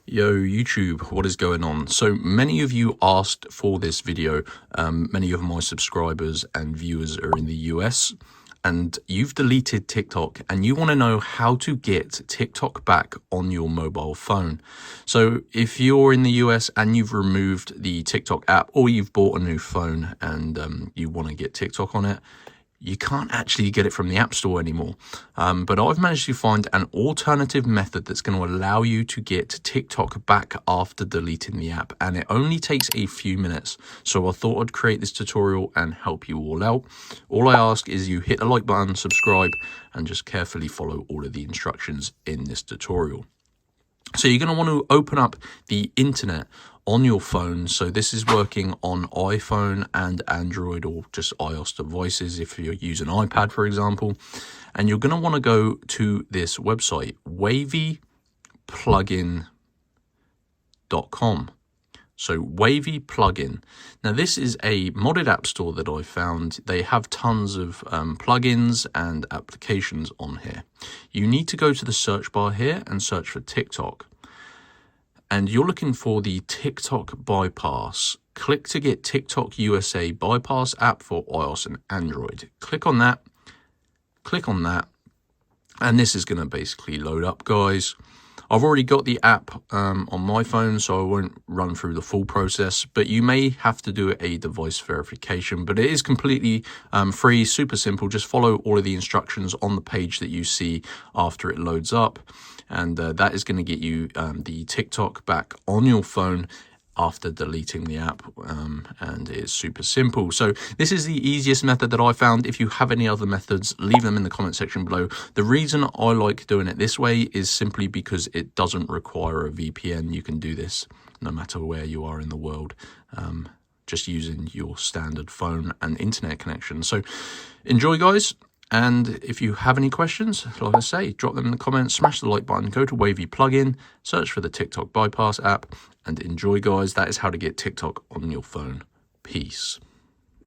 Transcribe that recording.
Yo YouTube, what is going on? So many of you asked for this video. Many of my subscribers and viewers are in the US, and you've deleted TikTok and you want to know how to get TikTok back on your mobile phone. So if you're in the US and you've removed the TikTok app, or you've bought a new phone and you want to get TikTok on it, you can't actually get it from the App Store anymore. But I've managed to find an alternative method that's going to allow you to get TikTok back after deleting the app. And it only takes a few minutes. So I thought I'd create this tutorial and help you all out. All I ask is you hit the like button, subscribe, and just carefully follow all of the instructions in this tutorial. So you're going to want to open up the internet on your phone. So this is working on iPhone and Android, or just iOS devices if you're using iPad, for example. And you're going to want to go to this website, wavyplugin.com. So Wavy Plugin. Now this is a modded app store that I found. They have tons of plugins and applications on here. You need to go to the search bar here and search for TikTok. And you're looking for the TikTok bypass. Click to get TikTok USA bypass app for iOS and Android. Click on that. Click on that. And this is going to basically load up, guys. I've already got the app on my phone, so I won't run through the full process, but you may have to do a device verification, but it is completely free, super simple. Just follow all of the instructions on the page that you see after it loads up, and that is going to get you the TikTok back on your phone after deleting the app, and it's super simple. So this is the easiest method that I found. If you have any other methods, leave them in the comment section below. The reason I like doing it this way is simply because it doesn't require a VPN. You can do this no matter where you are in the world, just using your standard phone and internet connection. So enjoy, guys. And if you have any questions, like I say, drop them in the comments, smash the like button, go to Wavy Plugin, search for the TikTok bypass app, and enjoy, guys. That is how to get TikTok on your phone. Peace.